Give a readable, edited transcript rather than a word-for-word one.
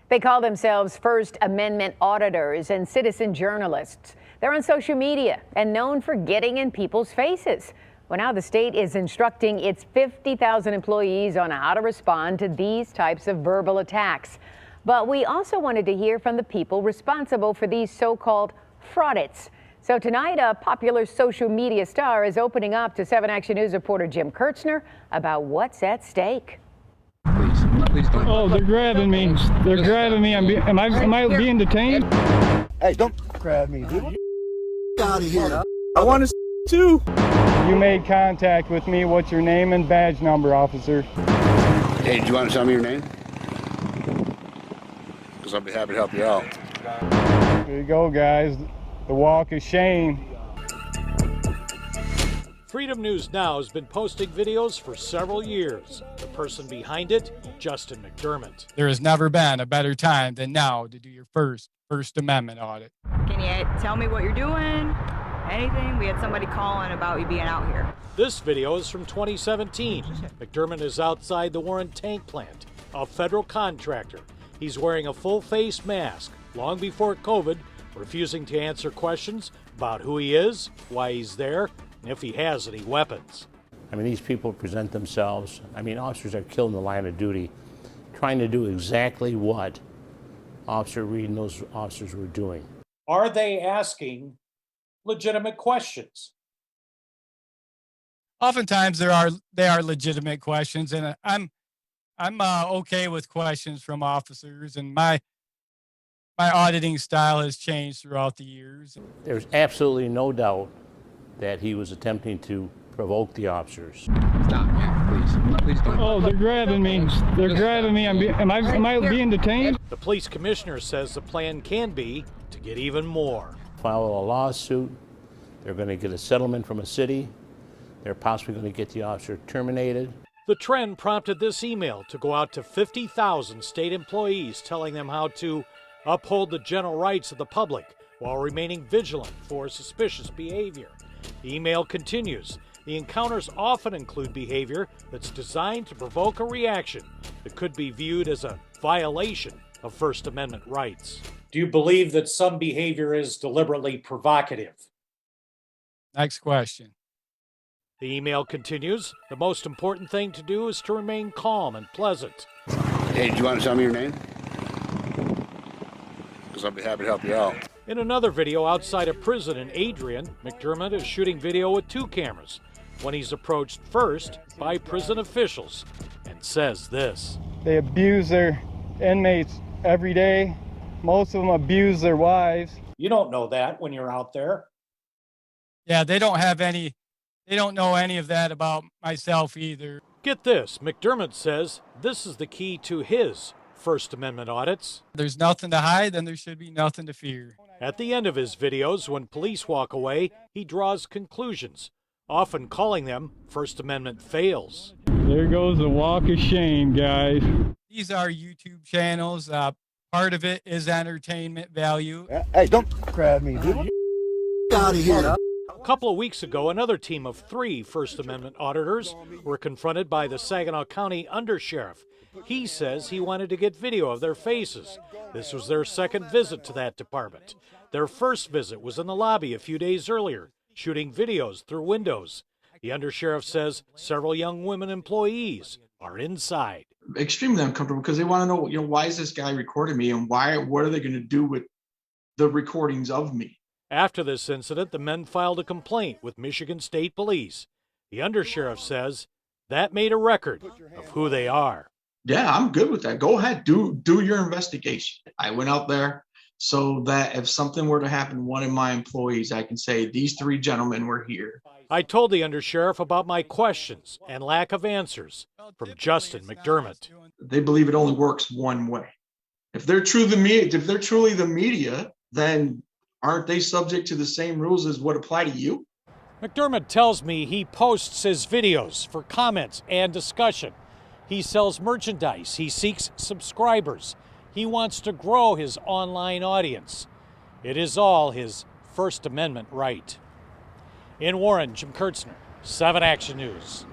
They call themselves First Amendment Auditors and citizen journalists. They're on social media and known for getting in people's faces. Well, now the state is instructing its 50,000 employees on how to respond to these types of verbal attacks. But we also wanted to hear from the people responsible for these so-called fraudits. So tonight, a popular social media star is opening up to 7 Action News reporter Jim Kirchner about what's at stake. Please don't. Oh, they're grabbing me. They're grabbing me. Am I being detained? Hey, don't grab me, dude. Get out of here. I want to too. You made contact with me. What's your name and badge number, officer? Hey, do you want to tell me your name? Because I'll be happy to help you out. There you go, guys. The walk of shame. Freedom News Now has been posting videos for several years. The person behind it, Justin McDermott. There has never been a better time than now to do your First Amendment audit. Can you tell me what you're doing? Anything? We had somebody calling about you being out here. This video is from 2017. McDermott is outside the Warren Tank Plant, a federal contractor. He's wearing a full face mask long before COVID, refusing to answer questions about who he is, why he's there, and if he has any weapons. I mean, these people present themselves. I mean, officers are killed in the line of duty, trying to do exactly what Officer Reed and those officers were doing. Are they asking legitimate questions? Oftentimes they are legitimate questions, and I'm okay with questions from officers, and my auditing style has changed throughout the years. There's absolutely no doubt that he was attempting to provoke the officers. Stop, man, please. Please don't. Oh, they're grabbing me. They're grabbing me. Am I being detained? The police commissioner says the plan can be to get even more. File a lawsuit. They're going to get a settlement from a city. They're possibly going to get the officer terminated. The trend prompted this email to go out to 50,000 state employees, telling them how to uphold the general rights of the public while remaining vigilant for suspicious behavior. The email continues. The encounters often include behavior that's designed to provoke a reaction that could be viewed as a violation of First Amendment rights. Do you believe that some behavior is deliberately provocative? Next question. The email continues. The most important thing to do is to remain calm and pleasant. Hey, do you want to tell me your name? Because I'll be happy to help you out. In another video outside a prison in Adrian, McDermott is shooting video with 2 cameras when he's approached first by prison officials and says this. They abuse their inmates every day. Most of them abuse their wives. You don't know that when you're out there. Yeah, they don't know any of that about myself either. Get this, McDermott says this is the key to his First Amendment audits. There's nothing to hide, then there should be nothing to fear. At the end of his videos, when police walk away, he draws conclusions, often calling them First Amendment fails. There goes the walk of shame, guys. These are YouTube channels. Part of it is entertainment value. Hey, don't grab me, dude. Get out of here. A couple of weeks ago, another team of 3 First Amendment auditors were confronted by the Saginaw County Undersheriff. He says he wanted to get video of their faces. This was their second visit to that department. Their first visit was in the lobby a few days earlier, shooting videos through windows. The undersheriff says several young women employees are inside. Extremely uncomfortable because they want to know, why is this guy recording me and what are they going to do with the recordings of me? After this incident, the men filed a complaint with Michigan State Police. The undersheriff says that made a record of who they are. Yeah, I'm good with that. Go ahead, do your investigation. I went out there so that if something were to happen to one of my employees, I can say these 3 gentlemen were here. I told the undersheriff about my questions and lack of answers from Justin McDermott. They believe it only works one way. If they're truly the media, then aren't they subject to the same rules as what apply to you? McDermott tells me he posts his videos for comments and discussion. He sells merchandise. He seeks subscribers. He wants to grow his online audience. It is all his First Amendment right. In Warren, Jim Kirchner, 7 Action News.